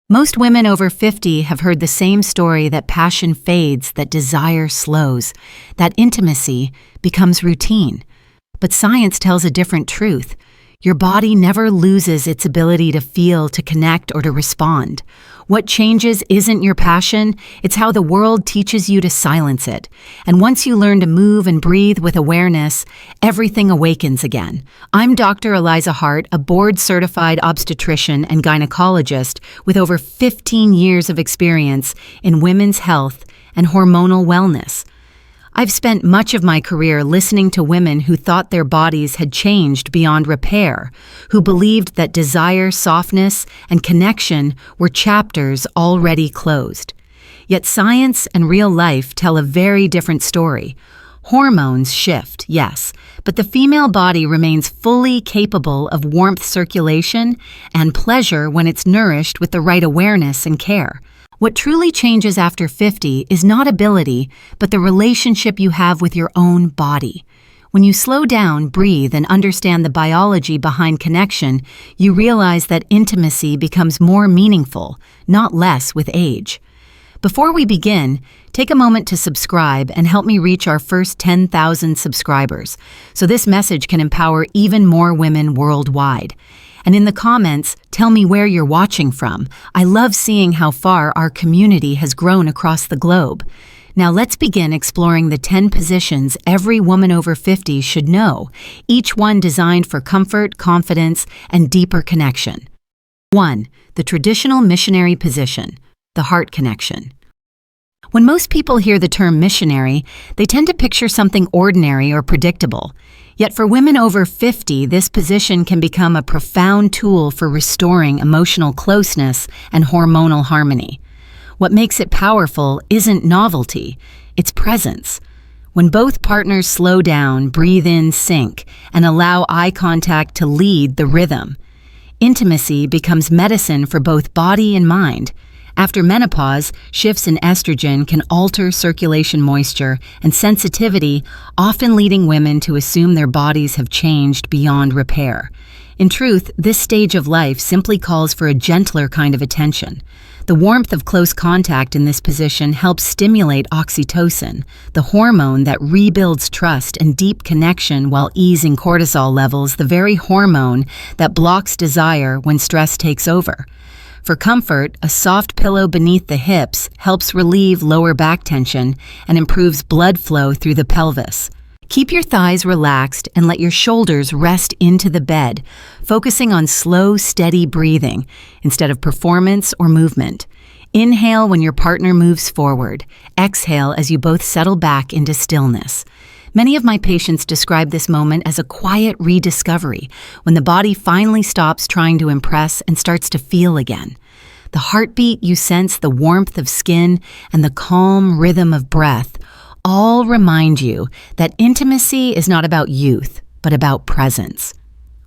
Most women over 50 have heard the same story that passion fades, that desire slows, that intimacy becomes routine. But science tells a different truth. Your body never loses its ability to feel, to connect, or to respond. What changes isn't your passion, it's how the world teaches you to silence it. And once you learn to move and breathe with awareness, everything awakens again. I'm Dr. Eliza Hart, a board-certified obstetrician and gynecologist with over 15 years of experience in women's health and hormonal wellness. I've spent much of my career listening to women who thought their bodies had changed beyond repair, who believed that desire, softness, and connection were chapters already closed. Yet science and real life tell a very different story. Hormones shift, yes, but the female body remains fully capable of warmth circulation and pleasure when it's nourished with the right awareness and care. What truly changes after 50 is not ability, but the relationship you have with your own body. When you slow down, breathe, and understand the biology behind connection, you realize that intimacy becomes more meaningful, not less with age. Before we begin, take a moment to subscribe and help me reach our first 10,000 subscribers, so this message can empower even more women worldwide. And in the comments, tell me where you're watching from. I love seeing how far our community has grown across the globe. Now let's begin exploring the 10 positions every woman over 50 should know, each one designed for comfort, confidence, and deeper connection. 1. The traditional missionary position, the heart connection. When most people hear the term missionary, they tend to picture something ordinary or predictable. Yet for women over 50, this position can become a profound tool for restoring emotional closeness and hormonal harmony. What makes it powerful isn't novelty, it's presence. When both partners slow down, breathe in, sync, and allow eye contact to lead the rhythm, intimacy becomes medicine for both body and mind. After menopause, shifts in estrogen can alter circulation moisture and sensitivity, often leading women to assume their bodies have changed beyond repair. In truth, this stage of life simply calls for a gentler kind of attention. The warmth of close contact in this position helps stimulate oxytocin, the hormone that rebuilds trust and deep connection while easing cortisol levels, the very hormone that blocks desire when stress takes over. For comfort, a soft pillow beneath the hips helps relieve lower back tension and improves blood flow through the pelvis. Keep your thighs relaxed and let your shoulders rest into the bed, focusing on slow, steady breathing instead of performance or movement. Inhale when your partner moves forward. Exhale as you both settle back into stillness. Many of my patients describe this moment as a quiet rediscovery, when the body finally stops trying to impress and starts to feel again. The heartbeat you sense, the warmth of skin, and the calm rhythm of breath all remind you that intimacy is not about youth, but about presence.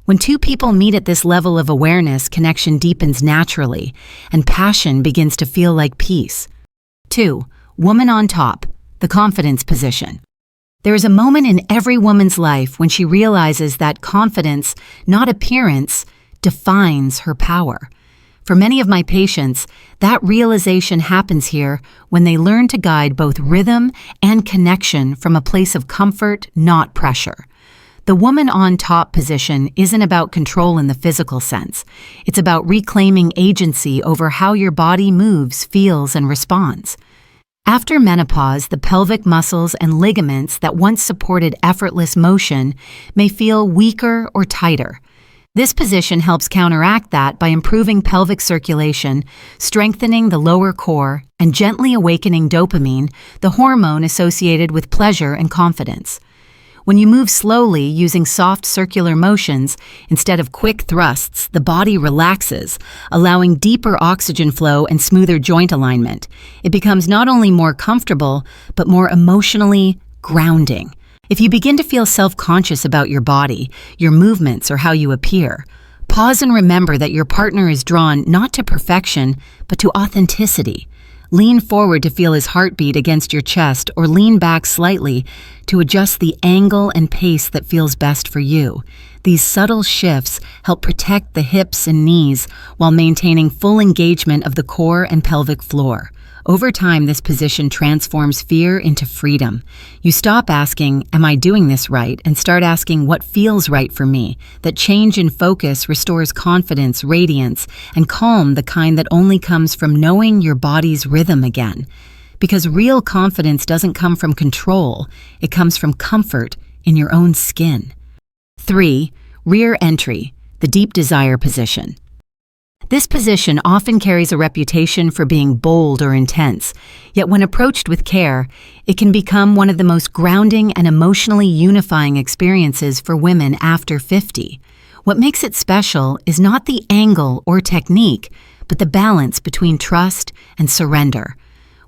When two people meet at this level of awareness, connection deepens naturally, and passion begins to feel like peace. 2. Woman on top, the confidence position. There is a moment in every woman's life when she realizes that confidence, not appearance, defines her power. For many of my patients, that realization happens here when they learn to guide both rhythm and connection from a place of comfort, not pressure. The woman on top position isn't about control in the physical sense. It's about reclaiming agency over how your body moves, feels, and responds. After menopause, the pelvic muscles and ligaments that once supported effortless motion may feel weaker or tighter. This position helps counteract that by improving pelvic circulation, strengthening the lower core, and gently awakening dopamine, the hormone associated with pleasure and confidence. When you move slowly using soft circular motions instead of quick thrusts, the body relaxes, allowing deeper oxygen flow and smoother joint alignment. It becomes not only more comfortable, but more emotionally grounding. If you begin to feel self-conscious about your body, your movements, or how you appear, pause and remember that your partner is drawn not to perfection, but to authenticity. Lean forward to feel his heartbeat against your chest, or lean back slightly to adjust the angle and pace that feels best for you. These subtle shifts help protect the hips and knees while maintaining full engagement of the core and pelvic floor. Over time, this position transforms fear into freedom. You stop asking, "Am I doing this right?" and start asking, "What feels right for me?" That change in focus restores confidence, radiance, and calm, the kind that only comes from knowing your body's rhythm again. Because real confidence doesn't come from control, it comes from comfort in your own skin. 3. Rear entry, the deep desire position. This position often carries a reputation for being bold or intense, yet when approached with care, it can become one of the most grounding and emotionally unifying experiences for women after 50. What makes it special is not the angle or technique, but the balance between trust and surrender.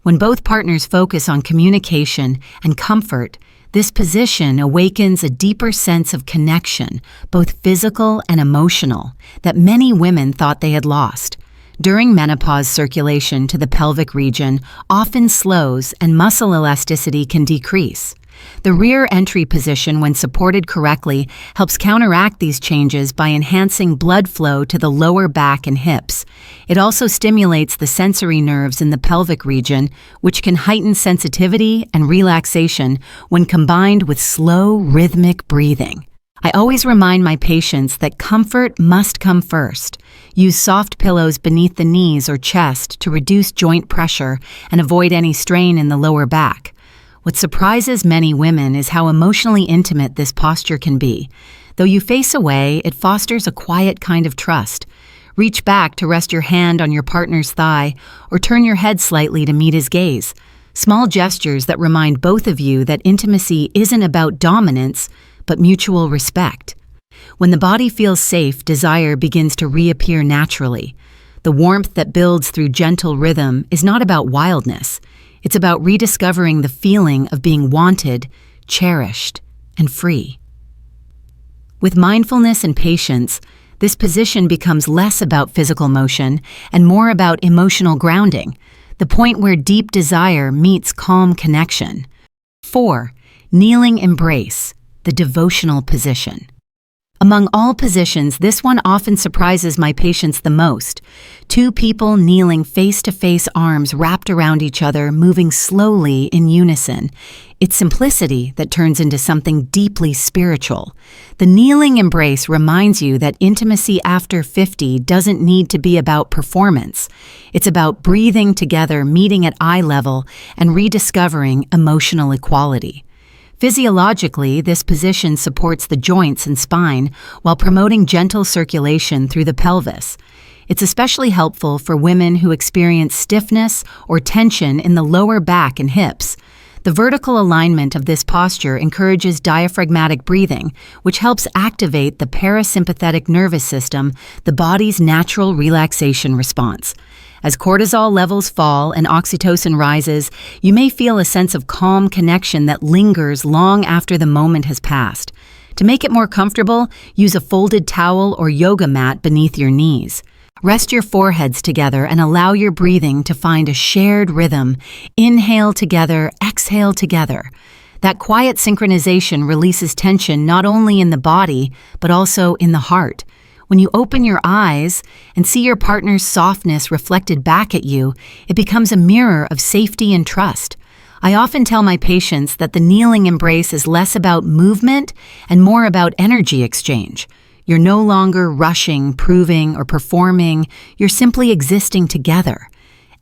When both partners focus on communication and comfort, this position awakens a deeper sense of connection, both physical and emotional, that many women thought they had lost. During menopause, circulation to the pelvic region often slows and muscle elasticity can decrease. The rear entry position, when supported correctly, helps counteract these changes by enhancing blood flow to the lower back and hips. It also stimulates the sensory nerves in the pelvic region, which can heighten sensitivity and relaxation when combined with slow, rhythmic breathing. I always remind my patients that comfort must come first. Use soft pillows beneath the knees or chest to reduce joint pressure and avoid any strain in the lower back. What surprises many women is how emotionally intimate this posture can be. Though you face away, it fosters a quiet kind of trust. Reach back to rest your hand on your partner's thigh or turn your head slightly to meet his gaze. Small gestures that remind both of you that intimacy isn't about dominance, but mutual respect. When the body feels safe, desire begins to reappear naturally. The warmth that builds through gentle rhythm is not about wildness. It's about rediscovering the feeling of being wanted, cherished, and free. With mindfulness and patience, this position becomes less about physical motion and more about emotional grounding, the point where deep desire meets calm connection. 4. Kneeling embrace, the devotional position. Among all positions, this one often surprises my patients the most. Two people kneeling face-to-face, arms wrapped around each other, moving slowly in unison. It's simplicity that turns into something deeply spiritual. The kneeling embrace reminds you that intimacy after 50 doesn't need to be about performance. It's about breathing together, meeting at eye level, and rediscovering emotional equality. Physiologically, this position supports the joints and spine while promoting gentle circulation through the pelvis. It's especially helpful for women who experience stiffness or tension in the lower back and hips. The vertical alignment of this posture encourages diaphragmatic breathing, which helps activate the parasympathetic nervous system, the body's natural relaxation response. As cortisol levels fall and oxytocin rises, you may feel a sense of calm connection that lingers long after the moment has passed. To make it more comfortable, use a folded towel or yoga mat beneath your knees. Rest your foreheads together and allow your breathing to find a shared rhythm. Inhale together, exhale together. That quiet synchronization releases tension not only in the body, but also in the heart. When you open your eyes and see your partner's softness reflected back at you, it becomes a mirror of safety and trust. I often tell my patients that the kneeling embrace is less about movement and more about energy exchange. You're no longer rushing, proving, or performing. You're simply existing together.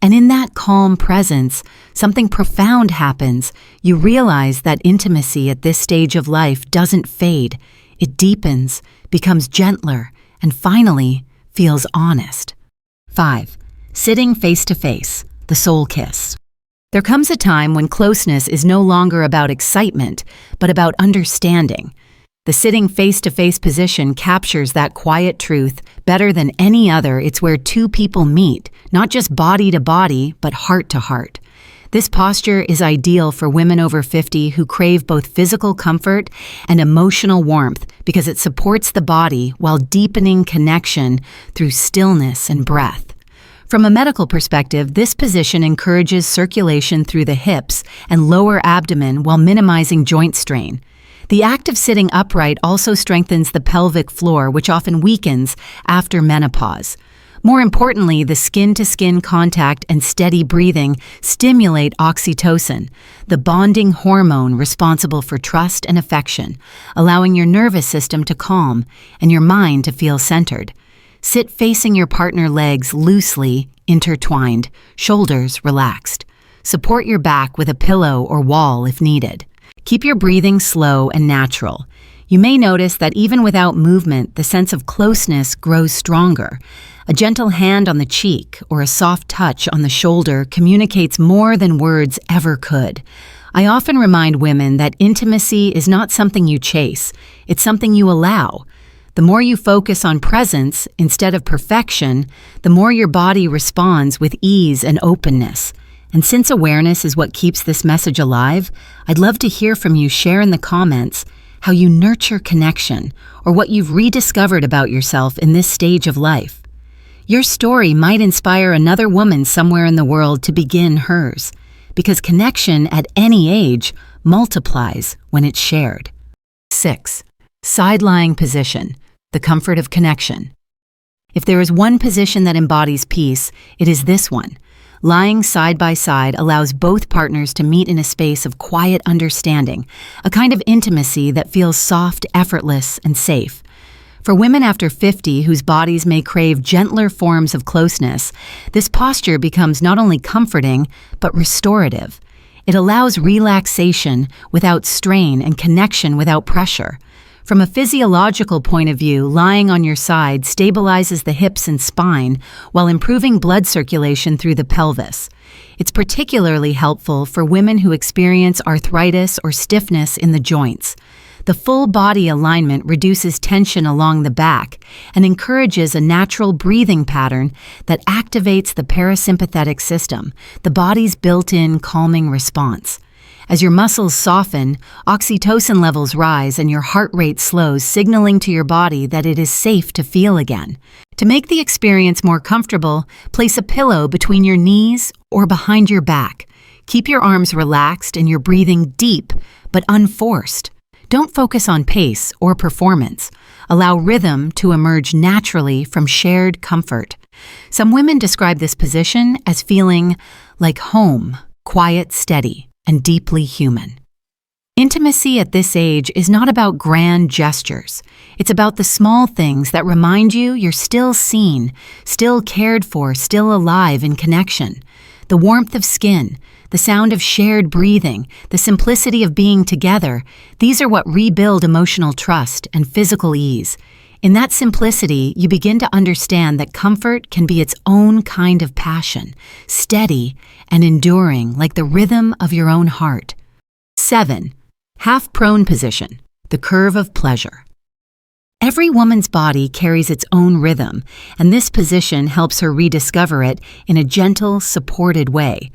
And in that calm presence, something profound happens. You realize that intimacy at this stage of life doesn't fade. It deepens, becomes gentler, and finally, feels honest. 5. Sitting face-to-face, the soul kiss. There comes a time when closeness is no longer about excitement, but about understanding. The sitting face-to-face position captures that quiet truth better than any other. It's where two people meet, not just body to body, but heart to heart. This posture is ideal for women over 50 who crave both physical comfort and emotional warmth because it supports the body while deepening connection through stillness and breath. From a medical perspective, this position encourages circulation through the hips and lower abdomen while minimizing joint strain. The act of sitting upright also strengthens the pelvic floor, which often weakens after menopause. More importantly, the skin-to-skin contact and steady breathing stimulate oxytocin, the bonding hormone responsible for trust and affection, allowing your nervous system to calm and your mind to feel centered. Sit facing your partner's legs loosely intertwined, shoulders relaxed. Support your back with a pillow or wall if needed. Keep your breathing slow and natural. You may notice that even without movement, the sense of closeness grows stronger. A gentle hand on the cheek or a soft touch on the shoulder communicates more than words ever could. I often remind women that intimacy is not something you chase, it's something you allow. The more you focus on presence instead of perfection, the more your body responds with ease and openness. And since awareness is what keeps this message alive, I'd love to hear from you. Share in the comments how you nurture connection or what you've rediscovered about yourself in this stage of life. Your story might inspire another woman somewhere in the world to begin hers, because connection at any age multiplies when it's shared. 6. Side-lying position, the comfort of connection. If there is one position that embodies peace, it is this one. Lying side by side allows both partners to meet in a space of quiet understanding, a kind of intimacy that feels soft, effortless, and safe. For women after 50 whose bodies may crave gentler forms of closeness, this posture becomes not only comforting, but restorative. It allows relaxation without strain and connection without pressure. From a physiological point of view, lying on your side stabilizes the hips and spine while improving blood circulation through the pelvis. It's particularly helpful for women who experience arthritis or stiffness in the joints. The full body alignment reduces tension along the back and encourages a natural breathing pattern that activates the parasympathetic system, the body's built-in calming response. As your muscles soften, oxytocin levels rise and your heart rate slows, signaling to your body that it is safe to feel again. To make the experience more comfortable, place a pillow between your knees or behind your back. Keep your arms relaxed and your breathing deep but unforced. Don't focus on pace or performance. Allow rhythm to emerge naturally from shared comfort. Some women describe this position as feeling like home, quiet, steady, and deeply human. Intimacy at this age is not about grand gestures. It's about the small things that remind you you're still seen, still cared for, still alive in connection. The warmth of skin, the sound of shared breathing, the simplicity of being together, these are what rebuild emotional trust and physical ease. In that simplicity, you begin to understand that comfort can be its own kind of passion, steady and enduring like the rhythm of your own heart. 7. Half-prone position, the curve of pleasure. Every woman's body carries its own rhythm, and this position helps her rediscover it in a gentle, supported way.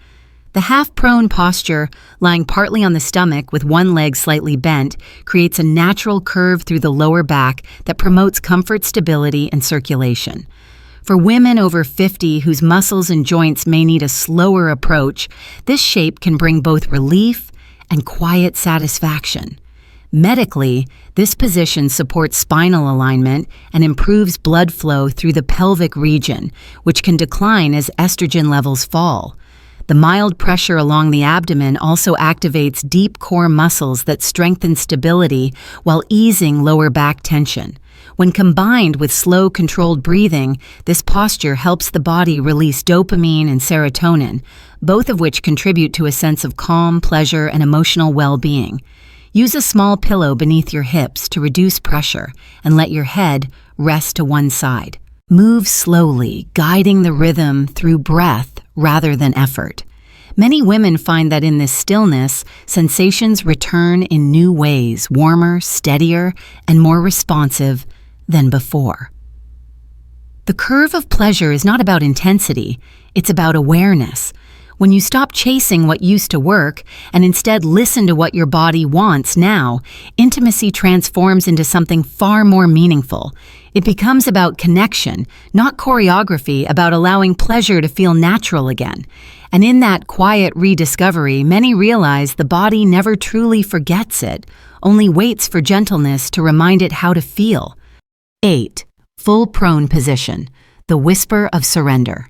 The half-prone posture, lying partly on the stomach with one leg slightly bent, creates a natural curve through the lower back that promotes comfort, stability, and circulation. For women over 50 whose muscles and joints may need a slower approach, this shape can bring both relief and quiet satisfaction. Medically, this position supports spinal alignment and improves blood flow through the pelvic region, which can decline as estrogen levels fall. The mild pressure along the abdomen also activates deep core muscles that strengthen stability while easing lower back tension. When combined with slow, controlled breathing, this posture helps the body release dopamine and serotonin, both of which contribute to a sense of calm, pleasure, and emotional well-being. Use a small pillow beneath your hips to reduce pressure and let your head rest to one side. Move slowly, guiding the rhythm through breath rather than effort. Many women find that in this stillness, sensations return in new ways, warmer, steadier, and more responsive than before. The curve of pleasure is not about intensity, it's about awareness. When you stop chasing what used to work and instead listen to what your body wants now, intimacy transforms into something far more meaningful. It becomes about connection, not choreography, about allowing pleasure to feel natural again. And in that quiet rediscovery, many realize the body never truly forgets it, only waits for gentleness to remind it how to feel. 8. Full prone position, the whisper of surrender.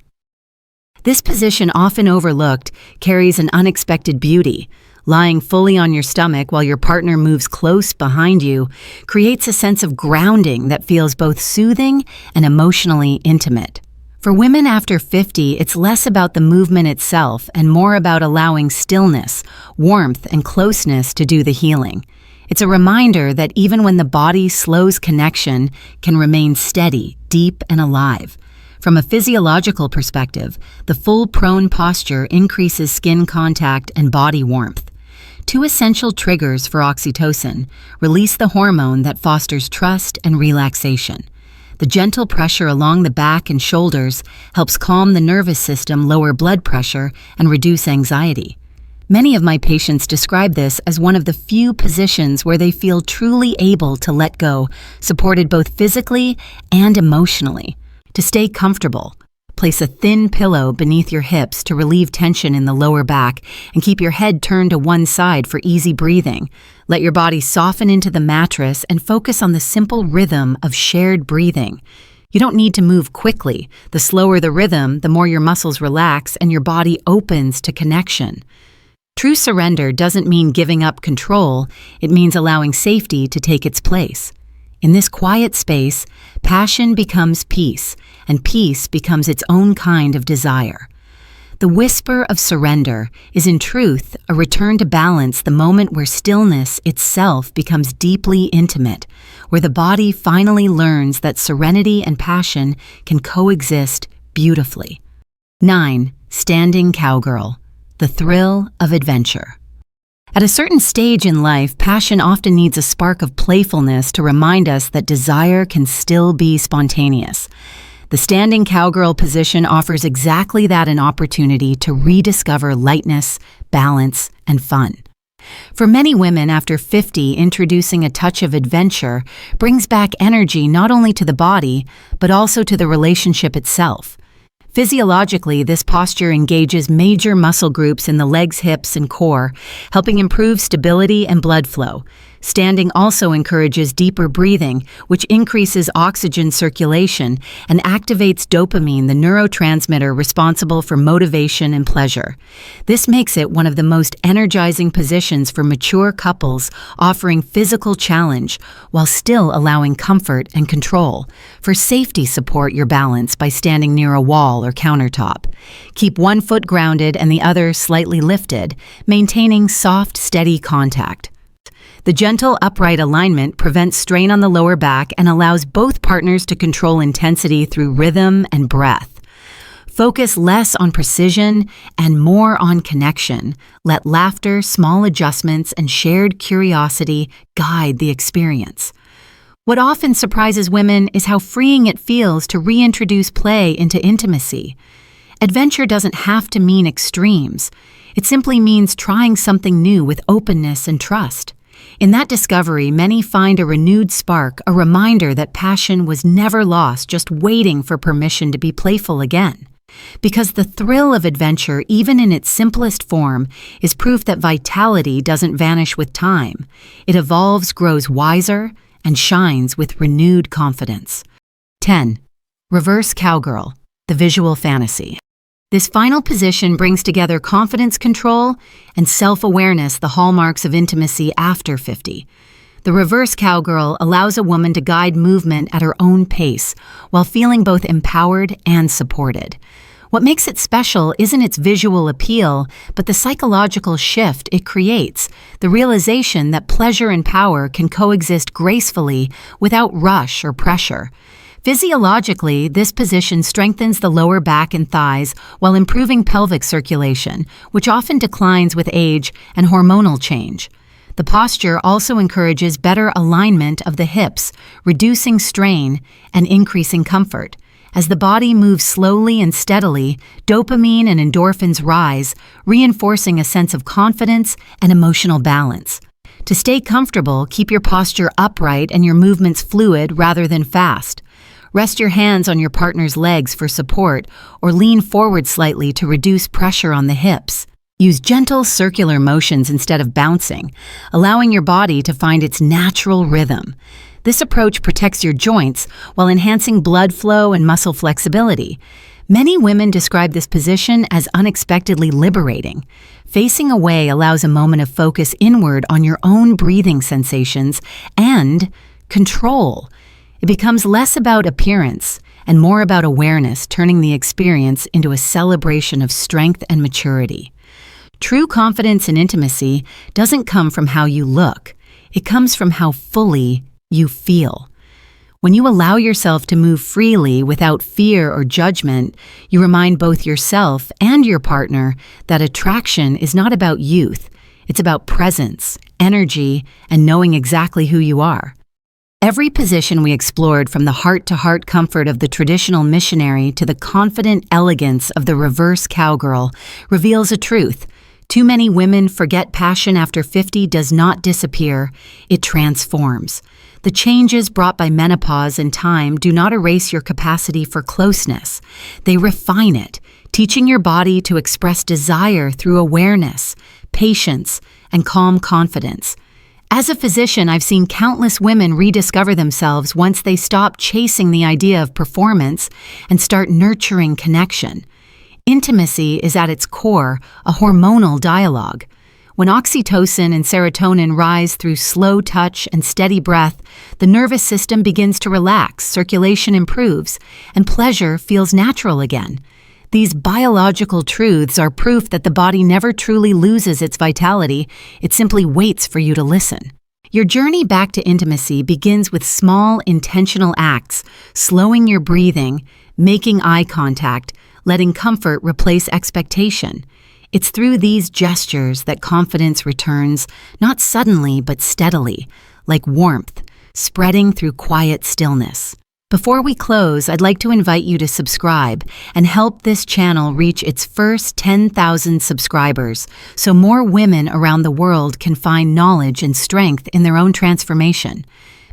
This position, often overlooked, carries an unexpected beauty. Lying fully on your stomach while your partner moves close behind you creates a sense of grounding that feels both soothing and emotionally intimate. For women after 50, it's less about the movement itself and more about allowing stillness, warmth, and closeness to do the healing. It's a reminder that even when the body slows, connection can remain steady, deep, and alive. From a physiological perspective, the full prone posture increases skin contact and body warmth. Two essential triggers for oxytocin release the hormone that fosters trust and relaxation. The gentle pressure along the back and shoulders helps calm the nervous system, lower blood pressure, and reduce anxiety. Many of my patients describe this as one of the few positions where they feel truly able to let go, supported both physically and emotionally. To stay comfortable, place a thin pillow beneath your hips to relieve tension in the lower back and keep your head turned to one side for easy breathing. Let your body soften into the mattress and focus on the simple rhythm of shared breathing. You don't need to move quickly. The slower the rhythm, the more your muscles relax and your body opens to connection. True surrender doesn't mean giving up control, it means allowing safety to take its place. In this quiet space, passion becomes peace, and peace becomes its own kind of desire. The whisper of surrender is in truth a return to balance, the moment where stillness itself becomes deeply intimate, where the body finally learns that serenity and passion can coexist beautifully. 9. Standing cowgirl, the thrill of adventure. At a certain stage in life, passion often needs a spark of playfulness to remind us that desire can still be spontaneous. The standing cowgirl position offers exactly that, an opportunity to rediscover lightness, balance, and fun. For many women after 50, introducing a touch of adventure brings back energy not only to the body, but also to the relationship itself. Physiologically, this posture engages major muscle groups in the legs, hips, and core, helping improve stability and blood flow. Standing also encourages deeper breathing, which increases oxygen circulation and activates dopamine, the neurotransmitter responsible for motivation and pleasure. This makes it one of the most energizing positions for mature couples, offering physical challenge while still allowing comfort and control. For safety, support your balance by standing near a wall or countertop. Keep one foot grounded and the other slightly lifted, maintaining soft, steady contact. The gentle, upright alignment prevents strain on the lower back and allows both partners to control intensity through rhythm and breath. Focus less on precision and more on connection. Let laughter, small adjustments, and shared curiosity guide the experience. What often surprises women is how freeing it feels to reintroduce play into intimacy. Adventure doesn't have to mean extremes. It simply means trying something new with openness and trust. In that discovery, many find a renewed spark, a reminder that passion was never lost, just waiting for permission to be playful again. Because the thrill of adventure, even in its simplest form, is proof that vitality doesn't vanish with time. It evolves, grows wiser, and shines with renewed confidence. 10. Reverse cowgirl, the visual fantasy. This final position brings together confidence, control, and self-awareness, the hallmarks of intimacy after 50. The reverse cowgirl allows a woman to guide movement at her own pace while feeling both empowered and supported. What makes it special isn't its visual appeal, but the psychological shift it creates, the realization that pleasure and power can coexist gracefully without rush or pressure. Physiologically, this position strengthens the lower back and thighs while improving pelvic circulation, which often declines with age and hormonal change. The posture also encourages better alignment of the hips, reducing strain and increasing comfort. As the body moves slowly and steadily, dopamine and endorphins rise, reinforcing a sense of confidence and emotional balance. To stay comfortable, keep your posture upright and your movements fluid rather than fast. Rest your hands on your partner's legs for support or lean forward slightly to reduce pressure on the hips. Use gentle circular motions instead of bouncing, allowing your body to find its natural rhythm. This approach protects your joints while enhancing blood flow and muscle flexibility. Many women describe this position as unexpectedly liberating. Facing away allows a moment of focus inward on your own breathing sensations and control. It becomes less about appearance and more about awareness, turning the experience into a celebration of strength and maturity. True confidence and intimacy doesn't come from how you look. It comes from how fully you feel. When you allow yourself to move freely without fear or judgment, you remind both yourself and your partner that attraction is not about youth. It's about presence, energy, and knowing exactly who you are. Every position we explored, from the heart-to-heart comfort of the traditional missionary to the confident elegance of the reverse cowgirl, reveals a truth. Too many women forget passion after 50 does not disappear, it transforms. The changes brought by menopause and time do not erase your capacity for closeness. They refine it, teaching your body to express desire through awareness, patience, and calm confidence. As a physician, I've seen countless women rediscover themselves once they stop chasing the idea of performance and start nurturing connection. Intimacy is at its core a hormonal dialogue. When oxytocin and serotonin rise through slow touch and steady breath, the nervous system begins to relax, circulation improves, and pleasure feels natural again. These biological truths are proof that the body never truly loses its vitality, it simply waits for you to listen. Your journey back to intimacy begins with small, intentional acts, slowing your breathing, making eye contact, letting comfort replace expectation. It's through these gestures that confidence returns, not suddenly but steadily, like warmth, spreading through quiet stillness. Before we close, I'd like to invite you to subscribe and help this channel reach its first 10,000 subscribers so more women around the world can find knowledge and strength in their own transformation.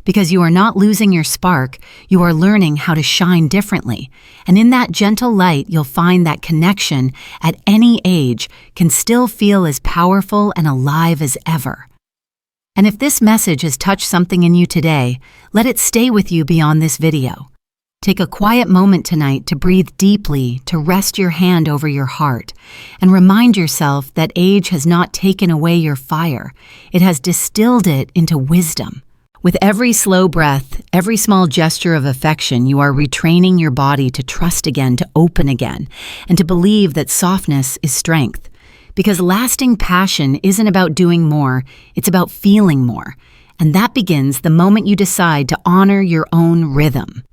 Because you are not losing your spark, you are learning how to shine differently. And in that gentle light, you'll find that connection at any age can still feel as powerful and alive as ever. And if this message has touched something in you today, let it stay with you beyond this video. Take a quiet moment tonight to breathe deeply, to rest your hand over your heart, and remind yourself that age has not taken away your fire. It has distilled it into wisdom. With every slow breath, every small gesture of affection, you are retraining your body to trust again, to open again, and to believe that softness is strength. Because lasting passion isn't about doing more, it's about feeling more. And that begins the moment you decide to honor your own rhythm.